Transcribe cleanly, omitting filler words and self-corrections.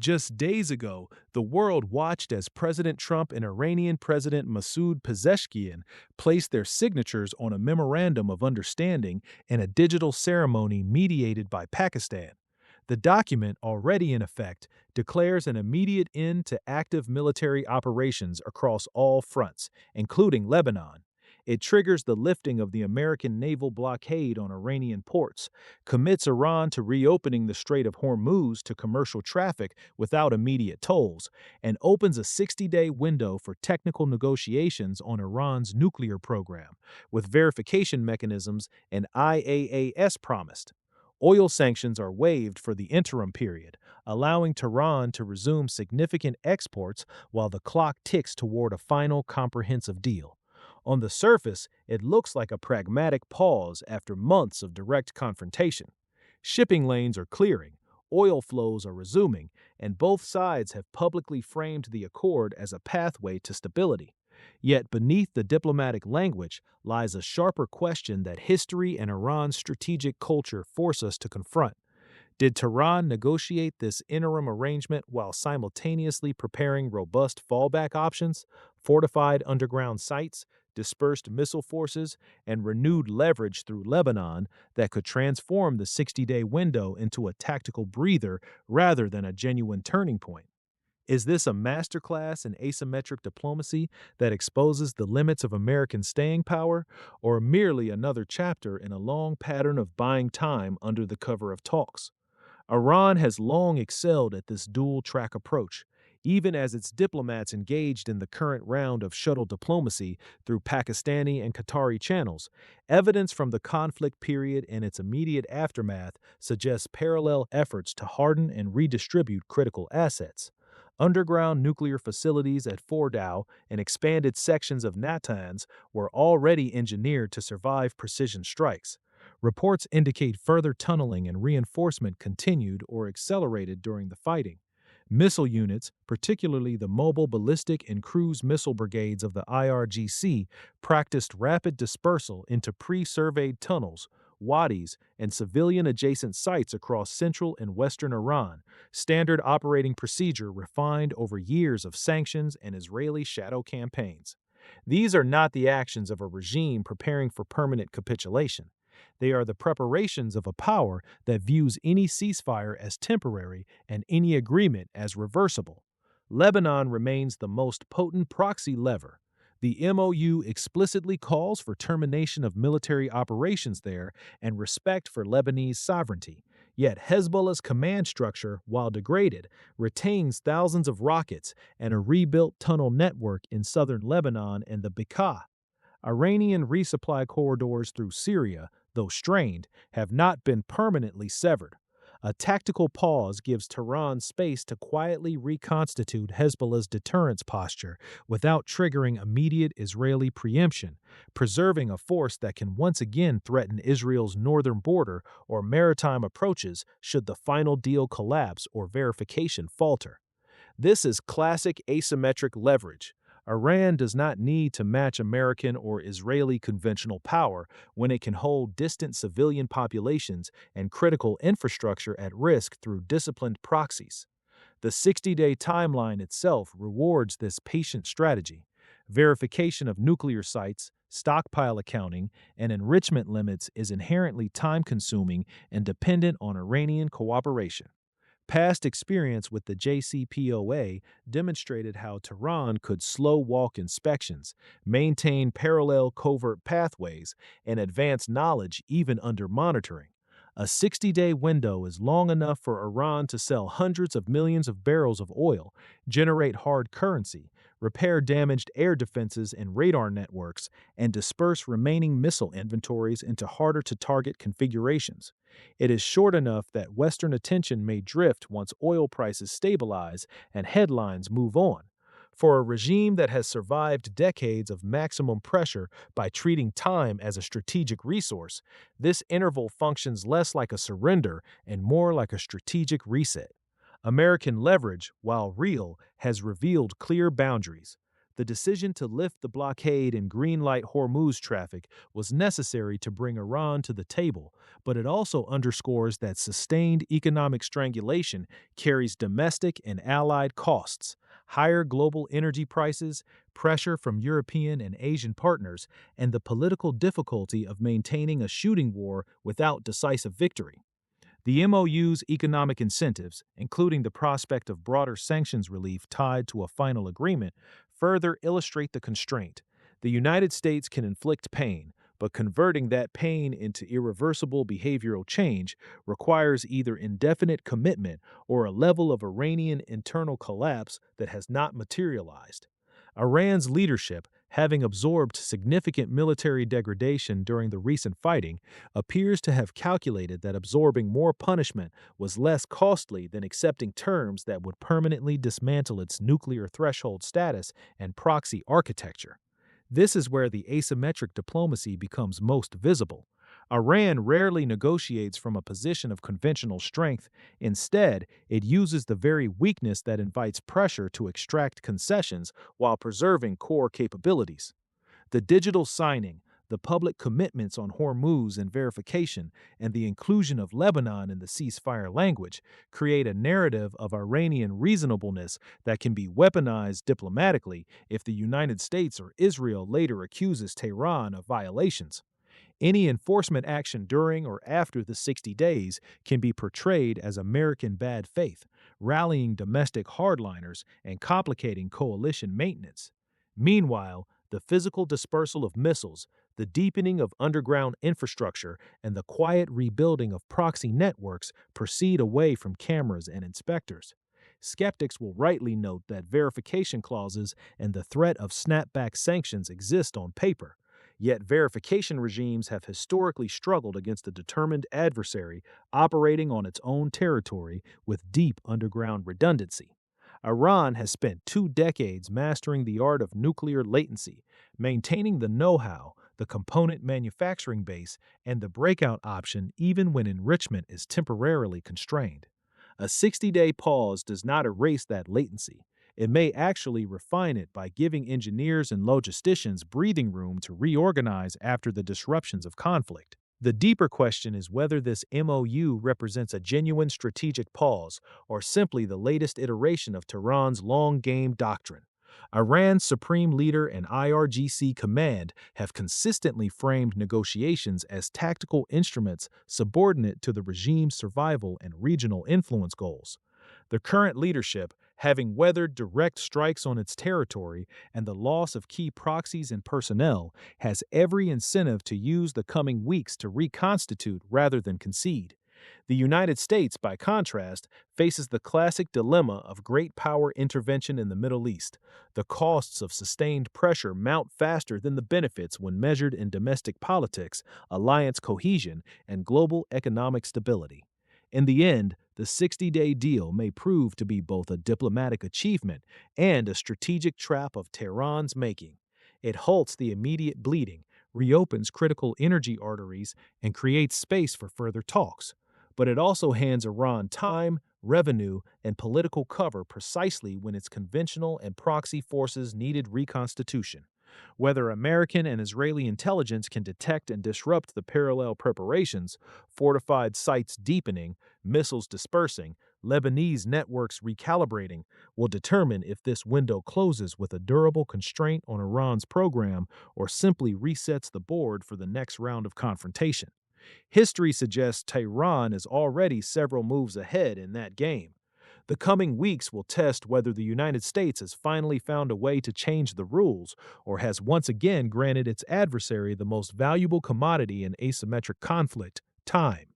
Just days ago, the world watched as President Trump and Iranian President Masoud Pezeshkian placed their signatures on a memorandum of understanding in a digital ceremony mediated by Pakistan. The document, already in effect, declares an immediate end to active military operations across all fronts, including Lebanon. It triggers the lifting of the American naval blockade on Iranian ports, commits Iran to reopening the Strait of Hormuz to commercial traffic without immediate tolls, and opens a 60-day window for technical negotiations on Iran's nuclear program, with verification mechanisms and IAAS promised. Oil sanctions are waived for the interim period, allowing Tehran to resume significant exports while the clock ticks toward a final comprehensive deal. On the surface, it looks like a pragmatic pause after months of direct confrontation. Shipping lanes are clearing, oil flows are resuming, and both sides have publicly framed the accord as a pathway to stability. Yet beneath the diplomatic language lies a sharper question that history and Iran's strategic culture force us to confront. Did Tehran negotiate this interim arrangement while simultaneously preparing robust fallback options, fortified underground sites, dispersed missile forces, and renewed leverage through Lebanon that could transform the 60-day window into a tactical breather rather than a genuine turning point? Is this a masterclass in asymmetric diplomacy that exposes the limits of American staying power, or merely another chapter in a long pattern of buying time under the cover of talks? Iran has long excelled at this dual-track approach, even as its diplomats engaged in the current round of shuttle diplomacy through Pakistani and Qatari channels. Evidence from the conflict period and its immediate aftermath suggests parallel efforts to harden and redistribute critical assets. Underground nuclear facilities at Fordow and expanded sections of Natanz were already engineered to survive precision strikes. Reports indicate further tunneling and reinforcement continued or accelerated during the fighting. Missile units, particularly the mobile ballistic and cruise missile brigades of the IRGC, practiced rapid dispersal into pre-surveyed tunnels, wadis, and civilian-adjacent sites across central and western Iran, standard operating procedure refined over years of sanctions and Israeli shadow campaigns. These are not the actions of a regime preparing for permanent capitulation. They are the preparations of a power that views any ceasefire as temporary and any agreement as reversible. Lebanon remains the most potent proxy lever. The MoU explicitly calls for termination of military operations there and respect for Lebanese sovereignty. Yet Hezbollah's command structure, while degraded, retains thousands of rockets and a rebuilt tunnel network in southern Lebanon and the Bekaa. Iranian resupply corridors through Syria, though strained, have not been permanently severed. A tactical pause gives Tehran space to quietly reconstitute Hezbollah's deterrence posture without triggering immediate Israeli preemption, preserving a force that can once again threaten Israel's northern border or maritime approaches should the final deal collapse or verification falter. This is classic asymmetric leverage. Iran does not need to match American or Israeli conventional power when it can hold distant civilian populations and critical infrastructure at risk through disciplined proxies. The 60-day timeline itself rewards this patient strategy. Verification of nuclear sites, stockpile accounting, and enrichment limits is inherently time-consuming and dependent on Iranian cooperation. Past experience with the JCPOA demonstrated how Tehran could slow-walk inspections, maintain parallel covert pathways, and advance knowledge even under monitoring. A 60-day window is long enough for Iran to sell hundreds of millions of barrels of oil, generate hard currency, repair damaged air defenses and radar networks, and disperse remaining missile inventories into harder-to-target configurations. It is short enough that Western attention may drift once oil prices stabilize and headlines move on. For a regime that has survived decades of maximum pressure by treating time as a strategic resource, this interval functions less like a surrender and more like a strategic reset. American leverage, while real, has revealed clear boundaries. The decision to lift the blockade and greenlight Hormuz traffic was necessary to bring Iran to the table, but it also underscores that sustained economic strangulation carries domestic and allied costs, higher global energy prices, pressure from European and Asian partners, and the political difficulty of maintaining a shooting war without decisive victory. The MOU's economic incentives, including the prospect of broader sanctions relief tied to a final agreement, further illustrate the constraint. The United States can inflict pain, but converting that pain into irreversible behavioral change requires either indefinite commitment or a level of Iranian internal collapse that has not materialized. Iran's leadership, having absorbed significant military degradation during the recent fighting, appears to have calculated that absorbing more punishment was less costly than accepting terms that would permanently dismantle its nuclear threshold status and proxy architecture. This is where the asymmetric diplomacy becomes most visible. Iran rarely negotiates from a position of conventional strength. Instead, it uses the very weakness that invites pressure to extract concessions while preserving core capabilities. The digital signing, the public commitments on Hormuz and verification, and the inclusion of Lebanon in the ceasefire language create a narrative of Iranian reasonableness that can be weaponized diplomatically if the United States or Israel later accuses Tehran of violations. Any enforcement action during or after the 60 days can be portrayed as American bad faith, rallying domestic hardliners and complicating coalition maintenance. Meanwhile, the physical dispersal of missiles, the deepening of underground infrastructure, and the quiet rebuilding of proxy networks proceed away from cameras and inspectors. Skeptics will rightly note that verification clauses and the threat of snapback sanctions exist on paper. Yet verification regimes have historically struggled against a determined adversary operating on its own territory with deep underground redundancy. Iran has spent 2 decades mastering the art of nuclear latency, maintaining the know-how, the component manufacturing base, and the breakout option even when enrichment is temporarily constrained. A 60-day pause does not erase that latency. It may actually refine it by giving engineers and logisticians breathing room to reorganize after the disruptions of conflict. The deeper question is whether this MOU represents a genuine strategic pause or simply the latest iteration of Tehran's long-game doctrine. Iran's supreme leader and IRGC command have consistently framed negotiations as tactical instruments subordinate to the regime's survival and regional influence goals. The current leadership, having weathered direct strikes on its territory and the loss of key proxies and personnel, has every incentive to use the coming weeks to reconstitute rather than concede. The United States, by contrast, faces the classic dilemma of great power intervention in the Middle East. The costs of sustained pressure mount faster than the benefits when measured in domestic politics, alliance cohesion, and global economic stability. In the end, the 60-day deal may prove to be both a diplomatic achievement and a strategic trap of Tehran's making. It halts the immediate bleeding, reopens critical energy arteries, and creates space for further talks. But it also hands Iran time, revenue, and political cover precisely when its conventional and proxy forces needed reconstitution. Whether American and Israeli intelligence can detect and disrupt the parallel preparations, fortified sites deepening, missiles dispersing, Lebanese networks recalibrating, will determine if this window closes with a durable constraint on Iran's program or simply resets the board for the next round of confrontation. History suggests Tehran is already several moves ahead in that game. The coming weeks will test whether the United States has finally found a way to change the rules or has once again granted its adversary the most valuable commodity in asymmetric conflict, time.